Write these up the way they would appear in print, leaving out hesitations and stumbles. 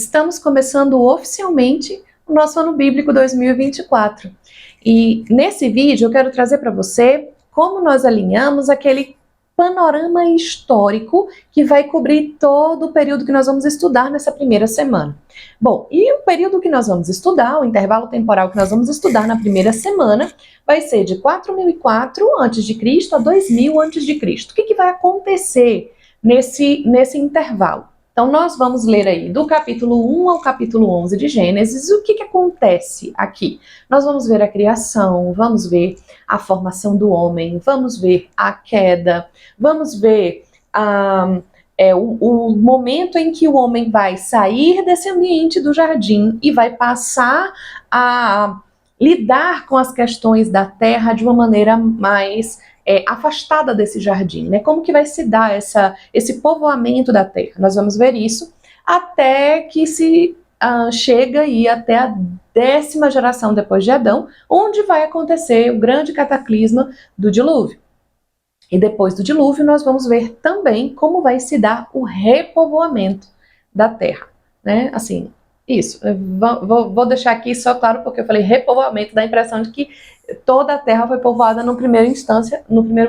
Estamos começando oficialmente o nosso ano bíblico 2024. E nesse vídeo eu quero trazer para você como nós alinhamos aquele panorama histórico que vai cobrir todo o período que nós vamos estudar nessa primeira semana. Bom, e o período que nós vamos estudar, o intervalo temporal que nós vamos estudar na primeira semana, vai ser de 4004 a.C. a 2000 a.C. O que vai acontecer nesse intervalo? Então, nós vamos ler aí do capítulo 1 ao capítulo 11 de Gênesis. O que acontece aqui? Nós vamos ver a criação, vamos ver a formação do homem, vamos ver a queda, vamos ver o momento em que o homem vai sair desse ambiente do jardim e vai passar a lidar com as questões da terra de uma maneira mais afastada desse jardim, né? Como que vai se dar esse povoamento da terra? Nós vamos ver isso até que se chega aí até a 10ª geração depois de Adão, onde vai acontecer o grande cataclisma do dilúvio. E depois do dilúvio nós vamos ver também como vai se dar o repovoamento da terra, né? Assim, isso. Vou deixar aqui só claro porque eu falei repovoamento, dá a impressão de que toda a terra foi povoada no primeiro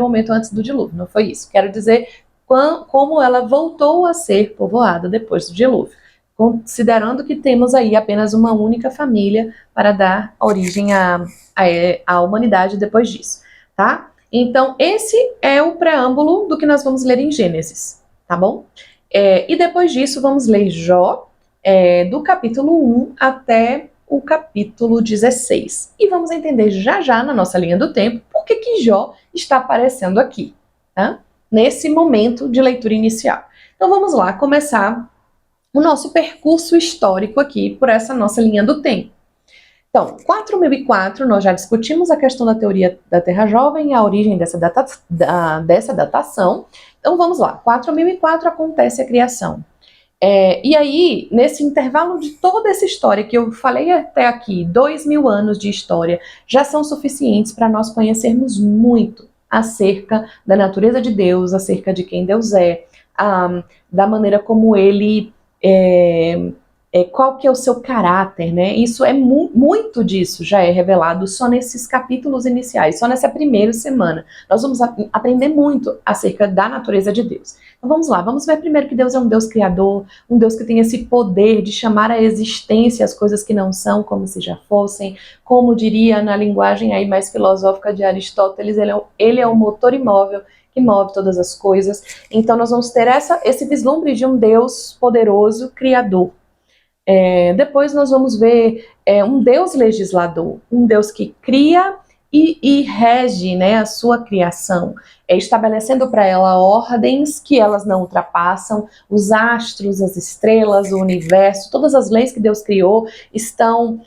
momento antes do dilúvio. Não foi isso. Quero dizer como ela voltou a ser povoada depois do dilúvio, considerando que temos aí apenas uma única família para dar origem à humanidade depois disso, tá? Então, esse é o preâmbulo do que nós vamos ler em Gênesis, tá bom? E depois disso, vamos ler Jó, do capítulo 1 até o capítulo 16. E vamos entender já na nossa linha do tempo por que Jó está aparecendo aqui, tá? Nesse momento de leitura inicial. Então vamos lá começar o nosso percurso histórico aqui por essa nossa linha do tempo. Então, 4004, nós já discutimos a questão da teoria da Terra Jovem e a origem dessa datação. Então vamos lá, 4004 acontece a criação. E aí, nesse intervalo de toda essa história que eu falei até aqui, 2000 anos de história, já são suficientes para nós conhecermos muito acerca da natureza de Deus, acerca de quem Deus é, da maneira como ele qual que é o seu caráter, né? Isso muito disso já é revelado só nesses capítulos iniciais, só nessa primeira semana. Nós vamos aprender muito acerca da natureza de Deus. Então vamos lá, vamos ver primeiro que Deus é um Deus criador, um Deus que tem esse poder de chamar à existência as coisas que não são como se já fossem, como diria na linguagem aí mais filosófica de Aristóteles, ele é o motor imóvel que move todas as coisas. Então nós vamos ter esse vislumbre de um Deus poderoso, criador. Depois nós vamos ver um Deus legislador, um Deus que cria e rege, né, a sua criação, estabelecendo para ela ordens que elas não ultrapassam, os astros, as estrelas, o universo, todas as leis que Deus criou estão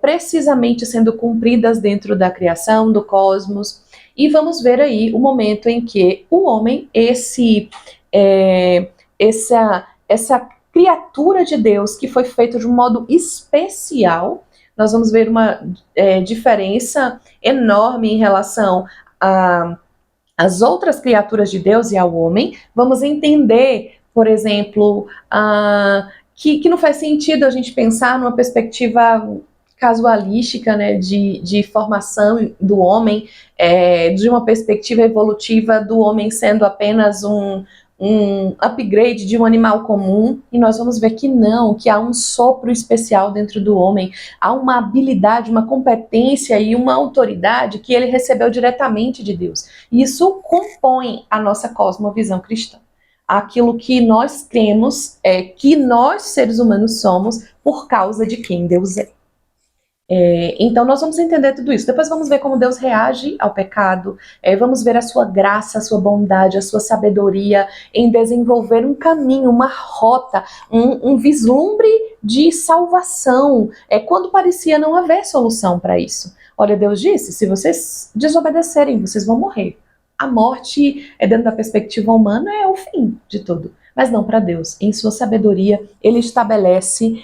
precisamente sendo cumpridas dentro da criação, do cosmos, e vamos ver aí o momento em que o homem, essa criatura de Deus que foi feita de um modo especial, nós vamos ver uma diferença enorme em relação às outras criaturas de Deus e ao homem. Vamos entender, por exemplo, que não faz sentido a gente pensar numa perspectiva casualística, né, de formação do homem, de uma perspectiva evolutiva do homem sendo apenas um upgrade de um animal comum, e nós vamos ver que não, que há um sopro especial dentro do homem, há uma habilidade, uma competência e uma autoridade que ele recebeu diretamente de Deus. E isso compõe a nossa cosmovisão cristã. Aquilo que nós cremos que nós, seres humanos, somos por causa de quem Deus é. Então nós vamos entender tudo isso. Depois vamos ver como Deus reage ao pecado, vamos ver a sua graça, a sua bondade, a sua sabedoria em desenvolver um caminho, uma rota, um vislumbre de salvação, quando parecia não haver solução para isso. Olha, Deus disse, se vocês desobedecerem, vocês vão morrer. A morte, dentro da perspectiva humana, é o fim de tudo, mas não para Deus. Em sua sabedoria, ele estabelece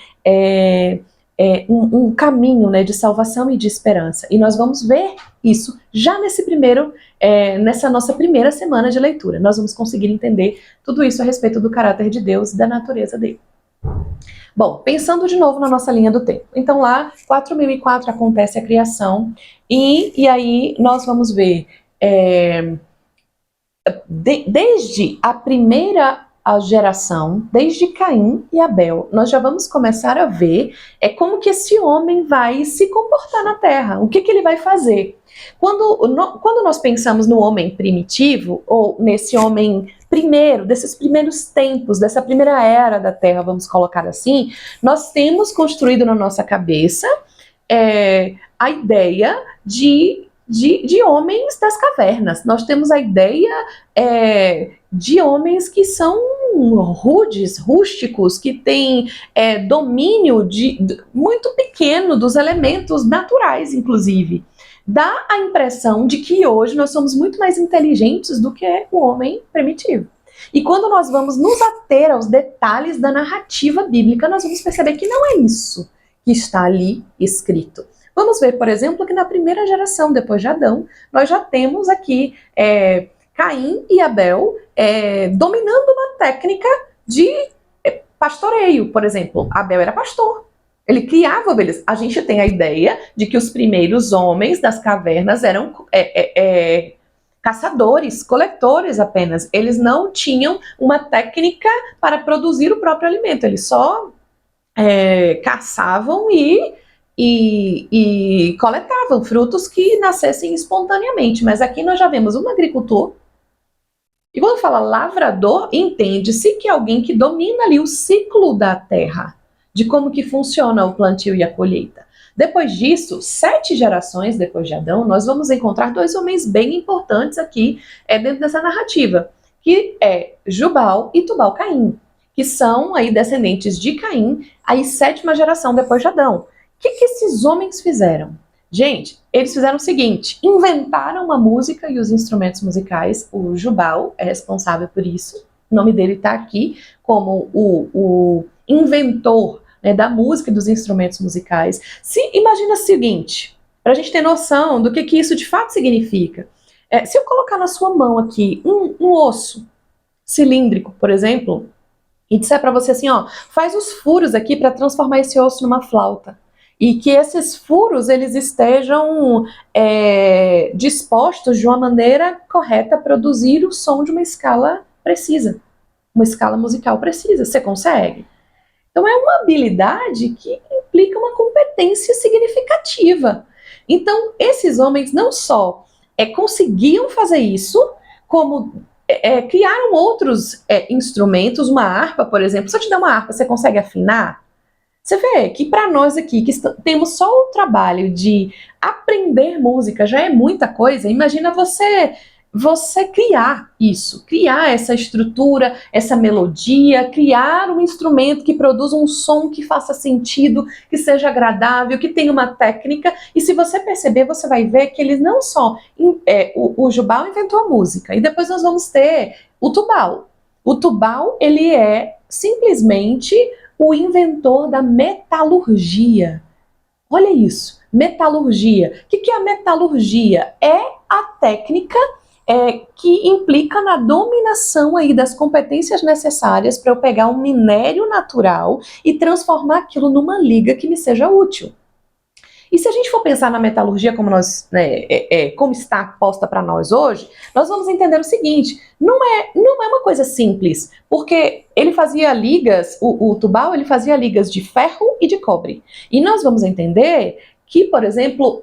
um caminho, né, de salvação e de esperança. E nós vamos ver isso já nessa nossa primeira semana de leitura. Nós vamos conseguir entender tudo isso a respeito do caráter de Deus e da natureza dele. Bom, pensando de novo na nossa linha do tempo. Então lá, 4004 acontece a criação, e aí nós vamos ver, desde a primeira geração, desde Caim e Abel, nós já vamos começar a ver como que esse homem vai se comportar na Terra, o que ele vai fazer. Quando nós pensamos no homem primitivo, ou nesse homem primeiro, desses primeiros tempos, dessa primeira era da Terra, vamos colocar assim, nós temos construído na nossa cabeça a ideia de homens das cavernas. Nós temos a ideia de homens que são rudes, rústicos, que têm domínio muito pequeno dos elementos naturais, inclusive. Dá a impressão de que hoje nós somos muito mais inteligentes do que o homem primitivo. E quando nós vamos nos ater aos detalhes da narrativa bíblica, nós vamos perceber que não é isso que está ali escrito. Vamos ver, por exemplo, que na primeira geração, depois de Adão, nós já temos aqui Caim e Abel dominando uma técnica de pastoreio, por exemplo. Abel era pastor. Ele criava ovelhas. A gente tem a ideia de que os primeiros homens das cavernas eram caçadores, coletores apenas. Eles não tinham uma técnica para produzir o próprio alimento. Eles só caçavam e coletavam frutos que nascessem espontaneamente. Mas aqui nós já vemos um agricultor. E quando fala lavrador, entende-se que é alguém que domina ali o ciclo da terra, de como que funciona o plantio e a colheita. Depois disso, 7 gerações depois de Adão, nós vamos encontrar 2 homens bem importantes aqui dentro dessa narrativa, que é Jubal e Tubal-Caim, que são aí descendentes de Caim, aí 7ª geração depois de Adão. O que esses homens fizeram? Gente, eles fizeram o seguinte, inventaram uma música e os instrumentos musicais. O Jubal é responsável por isso, o nome dele está aqui como o inventor da música e dos instrumentos musicais. Imagina o seguinte, para a gente ter noção do que isso de fato significa. Se eu colocar na sua mão aqui um osso cilíndrico, por exemplo, e disser para você assim, ó, faz os furos aqui para transformar esse osso numa flauta. E que esses furos eles estejam dispostos de uma maneira correta a produzir o som de uma escala precisa, uma escala musical precisa. Você consegue? Então é uma habilidade que implica uma competência significativa. Então esses homens não só conseguiam fazer isso, como criaram outros instrumentos, uma harpa, por exemplo. Se eu te der uma harpa, você consegue afinar? Você vê que para nós aqui, que temos só o trabalho de aprender música, já é muita coisa. Imagina você criar isso, criar essa estrutura, essa melodia, criar um instrumento que produza um som que faça sentido, que seja agradável, que tenha uma técnica. E se você perceber, você vai ver que eles não só... o Jubal inventou a música, e depois nós vamos ter o Tubal. O Tubal, ele é simplesmente o inventor da metalurgia. Olha isso, metalurgia. O que é a metalurgia? É a técnica que implica na dominação aí das competências necessárias para eu pegar um minério natural e transformar aquilo numa liga que me seja útil. E se a gente for pensar na metalurgia como como está posta para nós hoje, nós vamos entender o seguinte, não é uma coisa simples, porque ele fazia ligas, o Tubal ele fazia ligas de ferro e de cobre. E nós vamos entender que, por exemplo,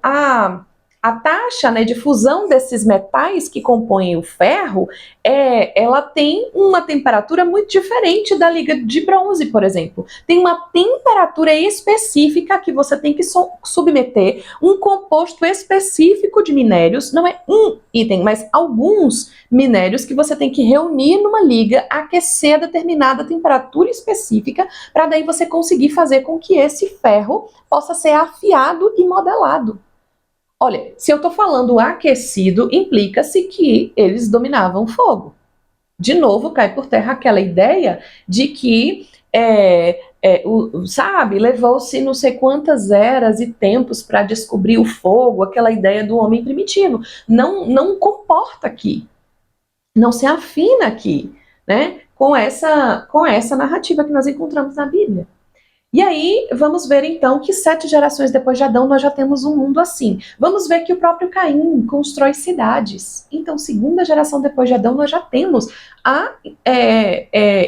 a taxa de fusão desses metais que compõem o ferro, ela tem uma temperatura muito diferente da liga de bronze, por exemplo. Tem uma temperatura específica que você tem que submeter, um composto específico de minérios, não é um item, mas alguns minérios que você tem que reunir numa liga, aquecer a determinada temperatura específica, para daí você conseguir fazer com que esse ferro possa ser afiado e modelado. Olha, se eu estou falando aquecido, implica-se que eles dominavam fogo. De novo, cai por terra aquela ideia de que, levou-se não sei quantas eras e tempos para descobrir o fogo, aquela ideia do homem primitivo. Não comporta aqui, não se afina aqui, com essa narrativa que nós encontramos na Bíblia. E aí, vamos ver então que 7 gerações depois de Adão nós já temos um mundo assim. Vamos ver que o próprio Caim constrói cidades. Então, segunda geração depois de Adão nós já temos a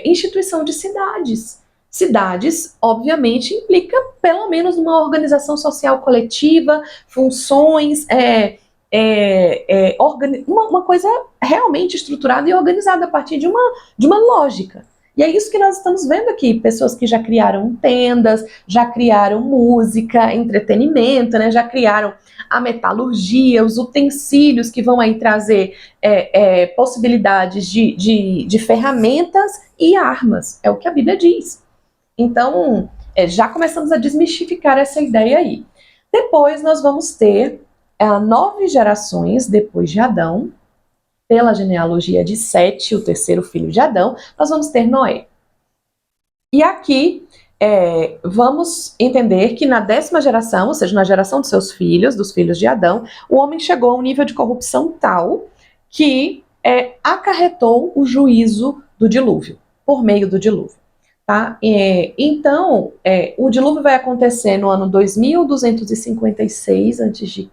instituição de cidades. Cidades, obviamente, implica pelo menos uma organização social coletiva, funções, uma coisa realmente estruturada e organizada a partir de uma lógica. E é isso que nós estamos vendo aqui, pessoas que já criaram tendas, já criaram música, entretenimento, né? Já criaram a metalurgia, os utensílios que vão aí trazer possibilidades de ferramentas e armas, é o que a Bíblia diz. Então, já começamos a desmistificar essa ideia aí. Depois nós vamos ter 9 gerações depois de Adão, pela genealogia de Sete, o terceiro filho de Adão, nós vamos ter Noé. E aqui vamos entender que na 10ª geração, ou seja, na geração dos seus filhos, dos filhos de Adão, o homem chegou a um nível de corrupção tal que acarretou o juízo do dilúvio, por meio do dilúvio. Tá? Então, o dilúvio vai acontecer no ano 2256 a.C.,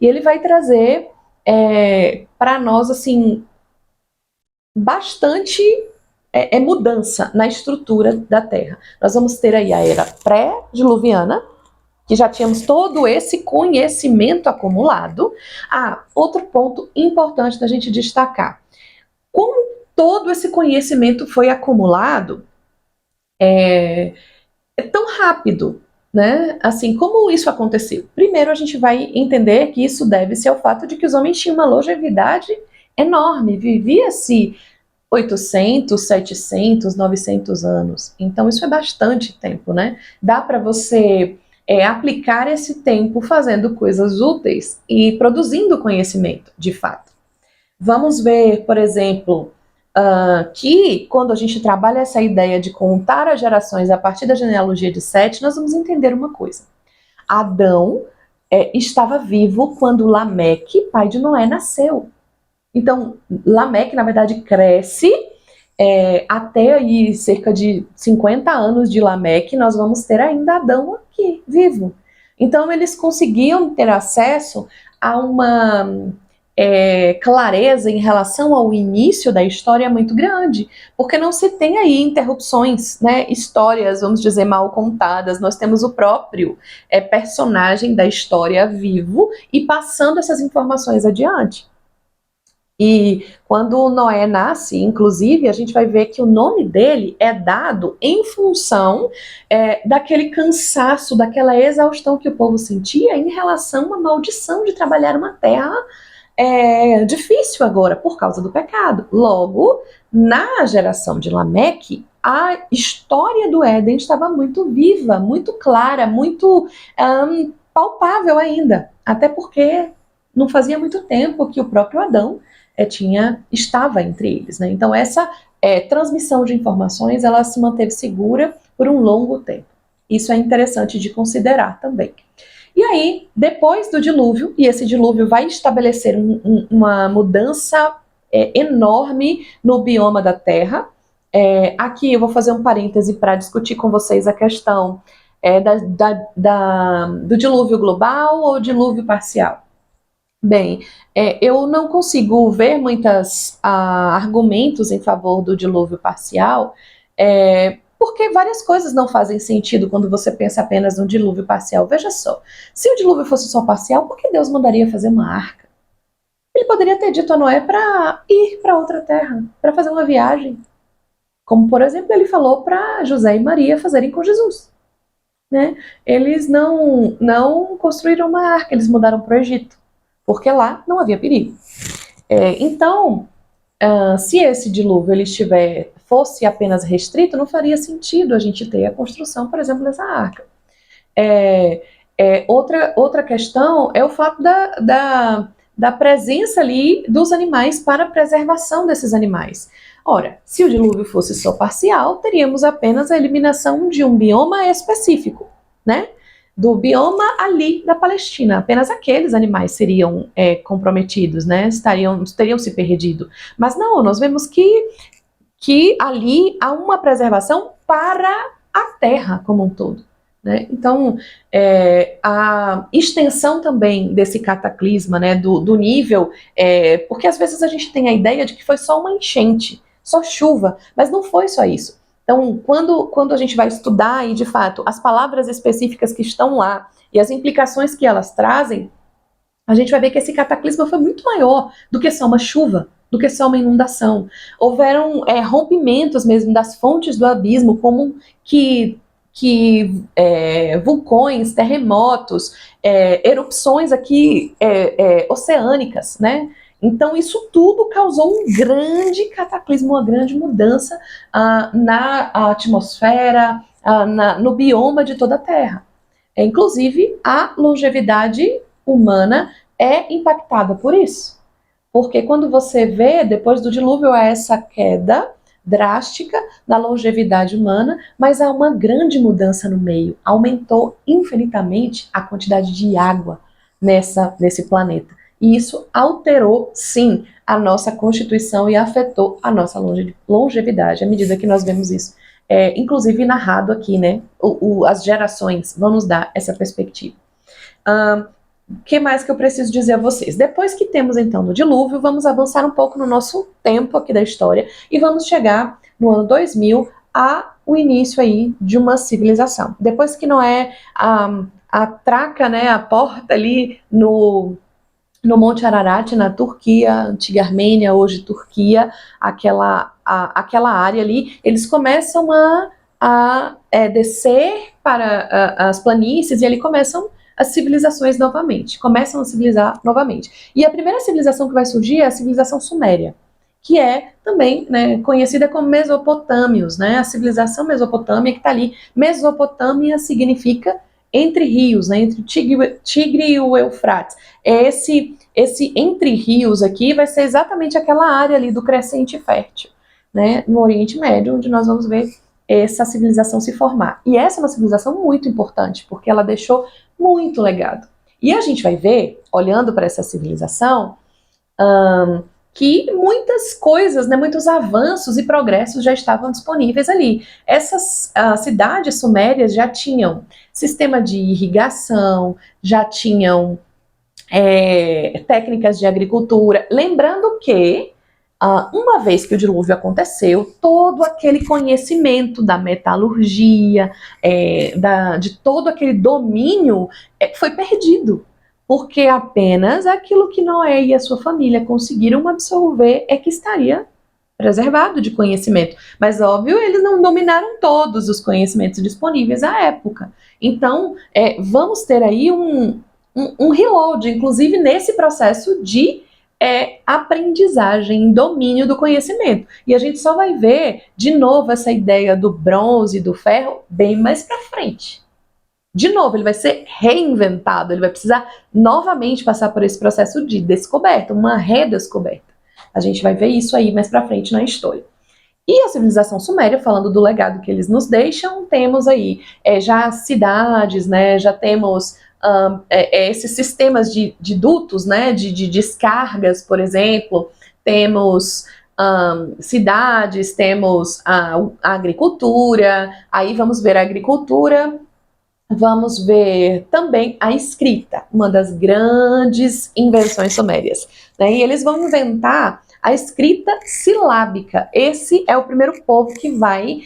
e ele vai trazer para nós, assim, bastante mudança na estrutura da Terra. Nós vamos ter aí a era pré-diluviana, que já tínhamos todo esse conhecimento acumulado. Outro ponto importante da gente destacar. Como todo esse conhecimento foi acumulado tão rápido, né? Assim, como isso aconteceu? Primeiro, a gente vai entender que isso deve-se ao fato de que os homens tinham uma longevidade enorme, vivia-se 800, 700, 900 anos. Então, isso é bastante tempo, né? Dá para você aplicar esse tempo fazendo coisas úteis e produzindo conhecimento, de fato. Vamos ver, por exemplo, que quando a gente trabalha essa ideia de contar as gerações a partir da genealogia de Sete, nós vamos entender uma coisa. Adão estava vivo quando Lameque, pai de Noé, nasceu. Então, Lameque, na verdade, cresce até aí cerca de 50 anos de Lameque, nós vamos ter ainda Adão aqui, vivo. Então, eles conseguiam ter acesso a uma clareza em relação ao início da história muito grande, porque não se tem aí interrupções, né, histórias, vamos dizer, mal contadas. Nós temos o próprio personagem da história vivo e passando essas informações adiante. E quando Noé nasce, inclusive, a gente vai ver que o nome dele é dado em função daquele cansaço, daquela exaustão que o povo sentia em relação a uma maldição de trabalhar uma terra difícil agora, por causa do pecado. Logo, na geração de Lameque, a história do Éden estava muito viva, muito clara, muito palpável ainda, até porque não fazia muito tempo que o próprio Adão estava entre eles, né? Então essa transmissão de informações, ela se manteve segura por um longo tempo. Isso é interessante de considerar também. E aí, depois do dilúvio, e esse dilúvio vai estabelecer uma mudança enorme no bioma da Terra. Aqui eu vou fazer um parêntese para discutir com vocês a questão do dilúvio global ou dilúvio parcial. Bem, eu não consigo ver muitos argumentos em favor do dilúvio parcial, porque várias coisas não fazem sentido quando você pensa apenas no dilúvio parcial. Veja só, se o dilúvio fosse só parcial, por que Deus mandaria fazer uma arca? Ele poderia ter dito a Noé para ir para outra terra, para fazer uma viagem. Como, por exemplo, ele falou para José e Maria fazerem com Jesus. Né? Eles não construíram uma arca, eles mudaram para o Egito, porque lá não havia perigo. Então, se esse dilúvio ele fosse apenas restrito, não faria sentido a gente ter a construção, por exemplo, dessa arca. Outra questão é o fato da presença ali dos animais para a preservação desses animais. Ora, se o dilúvio fosse só parcial, teríamos apenas a eliminação de um bioma específico, né? Do bioma ali da Palestina. Apenas aqueles animais seriam comprometidos, né? Teriam se perdido. Mas não, nós vemos que ali há uma preservação para a Terra como um todo, né? Então, a extensão também desse cataclisma, né, do nível, porque às vezes a gente tem a ideia de que foi só uma enchente, só chuva, mas não foi só isso. Então, quando a gente vai estudar aí, de fato, as palavras específicas que estão lá e as implicações que elas trazem, a gente vai ver que esse cataclisma foi muito maior do que só uma chuva, do que só uma inundação. Houveram rompimentos mesmo das fontes do abismo, como vulcões, terremotos, erupções aqui oceânicas, né? Então isso tudo causou um grande cataclismo, uma grande mudança na atmosfera, no bioma de toda a Terra. Inclusive, a longevidade humana é impactada por isso. Porque quando você vê, depois do dilúvio, há essa queda drástica na longevidade humana, mas há uma grande mudança no meio. Aumentou infinitamente a quantidade de água nesse planeta. E isso alterou, sim, a nossa constituição e afetou a nossa longevidade, à medida que nós vemos isso. Inclusive narrado aqui, né? As gerações vão nos dar essa perspectiva. O que mais que eu preciso dizer a vocês? Depois que temos então o dilúvio, vamos avançar um pouco no nosso tempo aqui da história e vamos chegar no ano 2000 ao início aí de uma civilização. Depois que Noé atraca, né, a porta ali no Monte Ararat, na Turquia, antiga Armênia, hoje Turquia, aquela área ali, eles começam a descer para as planícies e ali começam as civilizações novamente, começam a civilizar novamente. E a primeira civilização que vai surgir é a civilização suméria, que é também, né, conhecida como Mesopotâmios, né, a civilização mesopotâmia que está ali. Mesopotâmia significa entre rios, né, entre o Tigre e o Eufrates. Esse entre rios aqui vai ser exatamente aquela área ali do crescente fértil, né, no Oriente Médio, onde nós vamos ver essa civilização se formar. E essa é uma civilização muito importante, porque ela deixou muito legado. E a gente vai ver, olhando para essa civilização, que muitas coisas, né, muitos avanços e progressos já estavam disponíveis ali. Essas cidades sumérias já tinham sistema de irrigação, já tinham técnicas de agricultura. Lembrando que, uma vez que o dilúvio aconteceu, todo aquele conhecimento da metalurgia, de todo aquele domínio foi perdido. Porque apenas aquilo que Noé e a sua família conseguiram absorver é que estaria preservado de conhecimento. Mas, óbvio, eles não dominaram todos os conhecimentos disponíveis à época. Então, vamos ter aí um reload, inclusive nesse processo de aprendizagem, domínio do conhecimento. E a gente só vai ver, de novo, essa ideia do bronze e do ferro bem mais para frente. De novo, ele vai ser reinventado, ele vai precisar novamente passar por esse processo de descoberta, uma redescoberta. A gente vai ver isso aí mais pra frente na história. E a civilização suméria, falando do legado que eles nos deixam, temos aí já cidades, né, já temos esses sistemas de dutos, né, de descargas, por exemplo, temos cidades, temos a agricultura, aí vamos ver a agricultura. Vamos ver também a escrita, uma das grandes invenções sumérias, né? E eles vão inventar a escrita silábica. Esse é o primeiro povo que vai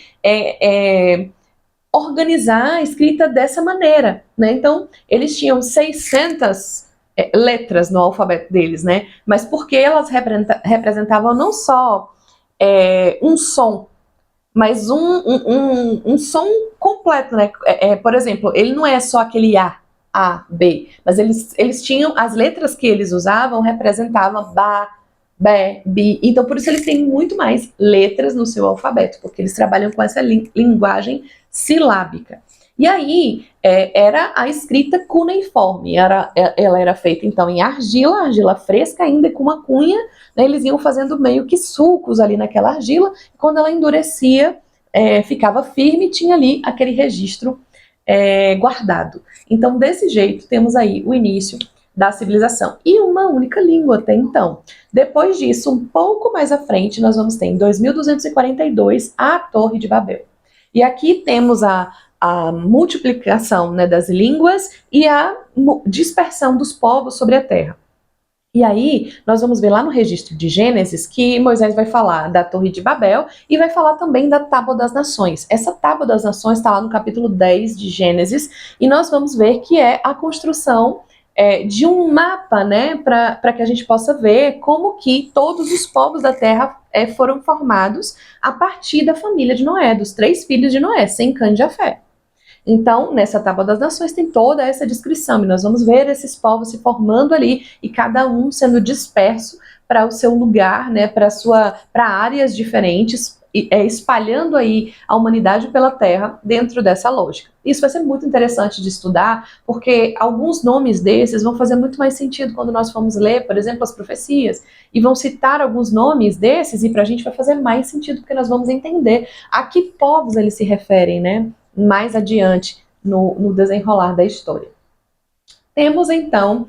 organizar a escrita dessa maneira, né? Então, eles tinham 600 letras no alfabeto deles, né? Mas porque elas representavam não só um som, mas um som completo, né? Por exemplo, ele não é só aquele A, B, mas eles tinham, as letras que eles usavam representavam Ba, Bé, Bi, então por isso eles têm muito mais letras no seu alfabeto, porque eles trabalham com essa linguagem silábica. E aí, era a escrita cuneiforme, ela era feita então em argila fresca ainda com uma cunha, né, eles iam fazendo meio que sulcos ali naquela argila, e quando ela endurecia, ficava firme, tinha ali aquele registro guardado. Então, desse jeito, temos aí o início da civilização. E uma única língua até então. Depois disso, um pouco mais à frente, nós vamos ter em 2242 a Torre de Babel. E aqui temos a multiplicação, né, das línguas e a dispersão dos povos sobre a terra. E aí, nós vamos ver lá no registro de Gênesis que Moisés vai falar da Torre de Babel e vai falar também da Tábua das Nações. Essa Tábua das Nações está lá no capítulo 10 de Gênesis e nós vamos ver que é a construção de um mapa, né, para que a gente possa ver como que todos os povos da terra foram formados a partir da família de Noé, dos 3 filhos de Noé, Sem, Cã e Jafé. Então, nessa Tábua das Nações tem toda essa descrição, e nós vamos ver esses povos se formando ali, e cada um sendo disperso para o seu lugar, né, para áreas diferentes, espalhando aí a humanidade pela Terra dentro dessa lógica. Isso vai ser muito interessante de estudar, porque alguns nomes desses vão fazer muito mais sentido quando nós formos ler, por exemplo, as profecias, e vão citar alguns nomes desses, e para a gente vai fazer mais sentido, porque nós vamos entender a que povos eles se referem, né, mais adiante no desenrolar da história. Temos então,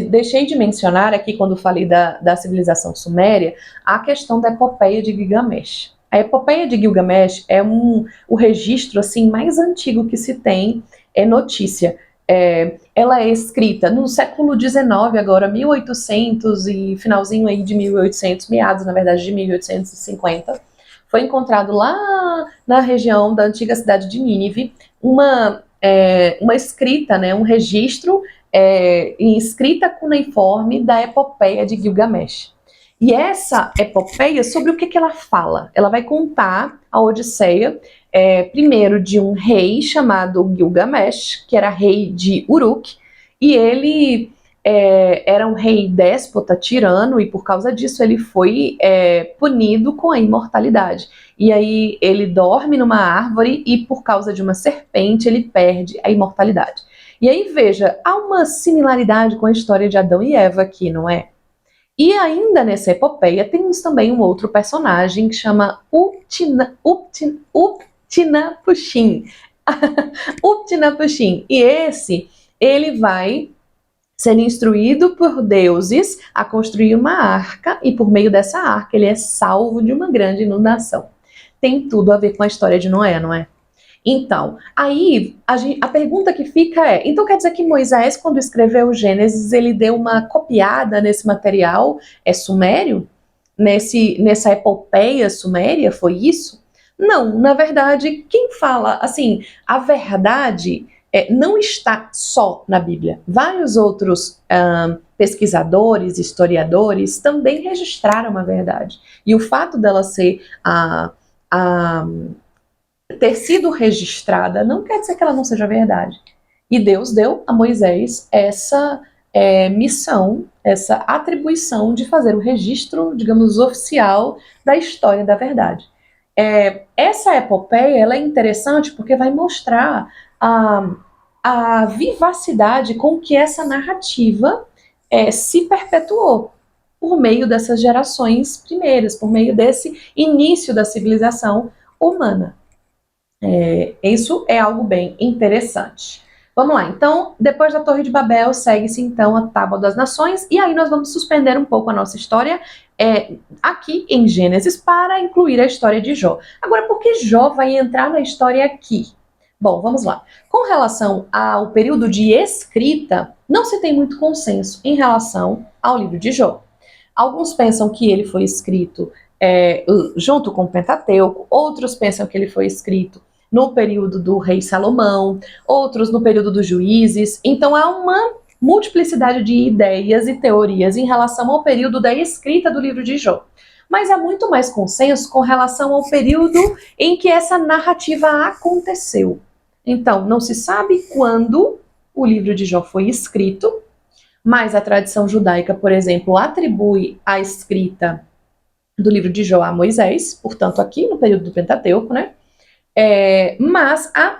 deixei de mencionar aqui quando falei da civilização suméria, a questão da epopeia de Gilgamesh. A epopeia de Gilgamesh é o registro assim mais antigo que se tem notícia. Ela é escrita no século XIX, agora 1800 e finalzinho aí de 1800, meados na verdade de 1850. Foi encontrado lá na região da antiga cidade de Nínive uma escrita, né, um registro em escrita cuneiforme da epopeia de Gilgamesh. E essa epopeia, sobre o que ela fala? Ela vai contar a Odisseia, primeiro de um rei chamado Gilgamesh, que era rei de Uruk, e ele era um rei déspota, tirano, e por causa disso ele foi punido com a imortalidade. E aí ele dorme numa árvore e por causa de uma serpente ele perde a imortalidade. E aí veja, há uma similaridade com a história de Adão e Eva aqui, não é? E ainda nessa epopeia temos também um outro personagem que chama Uptinapushim. Uptinapushim. E ele vai sendo instruído por deuses a construir uma arca, e por meio dessa arca ele é salvo de uma grande inundação. Tem tudo a ver com a história de Noé, não é? Então, aí a pergunta que fica então quer dizer que Moisés, quando escreveu o Gênesis, ele deu uma copiada nesse material sumério? Nessa epopeia suméria, foi isso? Não, na verdade, quem fala, assim, a verdade não está só na Bíblia. Vários outros pesquisadores, historiadores, também registraram a verdade. E o fato dela ser ter sido registrada não quer dizer que ela não seja verdade. E Deus deu a Moisés essa missão, essa atribuição de fazer o registro, digamos, oficial da história da verdade. Essa epopeia ela é interessante porque vai mostrar a vivacidade com que essa narrativa se perpetuou por meio dessas gerações primeiras, por meio desse início da civilização humana. Isso é algo bem interessante. Vamos lá, então, depois da Torre de Babel, segue-se então a Tábua das Nações, e aí nós vamos suspender um pouco a nossa história aqui em Gênesis para incluir a história de Jó. Agora, por que Jó vai entrar na história aqui? Bom, vamos lá. Com relação ao período de escrita, não se tem muito consenso em relação ao livro de Jó. Alguns pensam que ele foi escrito junto com o Pentateuco, outros pensam que ele foi escrito no período do rei Salomão, outros no período dos juízes. Então há uma multiplicidade de ideias e teorias em relação ao período da escrita do livro de Jó. Mas há muito mais consenso com relação ao período em que essa narrativa aconteceu. Então, não se sabe quando o livro de Jó foi escrito, mas a tradição judaica, por exemplo, atribui a escrita do livro de Jó a Moisés, portanto, aqui no período do Pentateuco, né? Mas há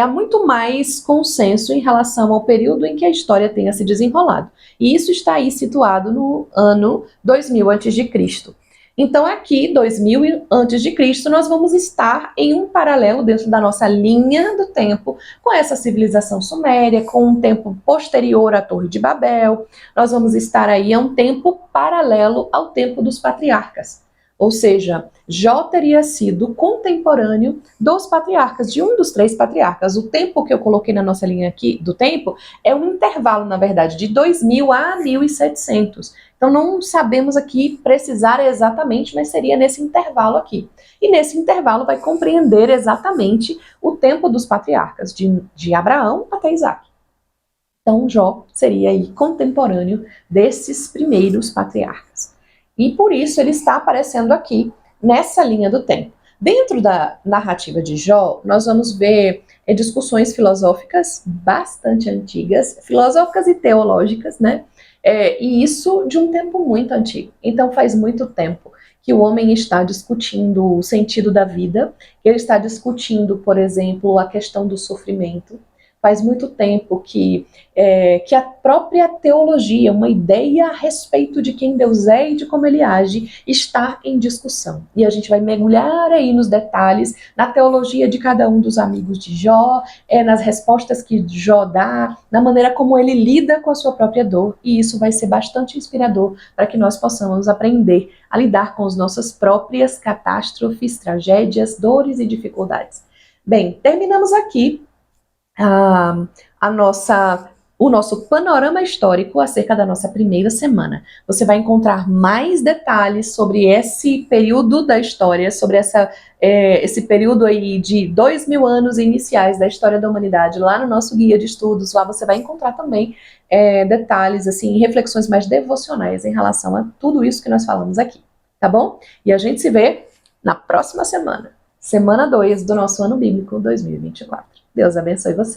muito mais consenso em relação ao período em que a história tenha se desenrolado. E isso está aí situado no ano 2000 a.C. Então aqui, 2000 a.C., nós vamos estar em um paralelo dentro da nossa linha do tempo com essa civilização suméria, com um tempo posterior à Torre de Babel. Nós vamos estar aí a um tempo paralelo ao tempo dos patriarcas. Ou seja, Jó teria sido contemporâneo dos patriarcas, de um dos 3 patriarcas. O tempo que eu coloquei na nossa linha aqui do tempo é um intervalo, na verdade, de 2000 a 1700. Então não sabemos aqui precisar exatamente, mas seria nesse intervalo aqui. E nesse intervalo vai compreender exatamente o tempo dos patriarcas, de Abraão até Isaac. Então Jó seria aí contemporâneo desses primeiros patriarcas. E por isso ele está aparecendo aqui nessa linha do tempo. Dentro da narrativa de Jó, nós vamos ver discussões filosóficas bastante antigas, filosóficas e teológicas, né? E isso de um tempo muito antigo. Então faz muito tempo que o homem está discutindo o sentido da vida, ele está discutindo, por exemplo, a questão do sofrimento. Faz muito tempo que a própria teologia, uma ideia a respeito de quem Deus é e de como ele age, está em discussão. E a gente vai mergulhar aí nos detalhes, na teologia de cada um dos amigos de Jó, nas respostas que Jó dá, na maneira como ele lida com a sua própria dor, e isso vai ser bastante inspirador para que nós possamos aprender a lidar com as nossas próprias catástrofes, tragédias, dores e dificuldades. Bem, terminamos aqui o nosso panorama histórico acerca da nossa primeira semana. Você vai encontrar mais detalhes sobre esse período da história, sobre esse período aí de 2000 anos iniciais da história da humanidade, lá no nosso guia de estudos. Lá você vai encontrar também detalhes, assim, reflexões mais devocionais em relação a tudo isso que nós falamos aqui, tá bom? E a gente se vê na próxima semana, semana 2 do nosso ano bíblico 2024. Deus abençoe você.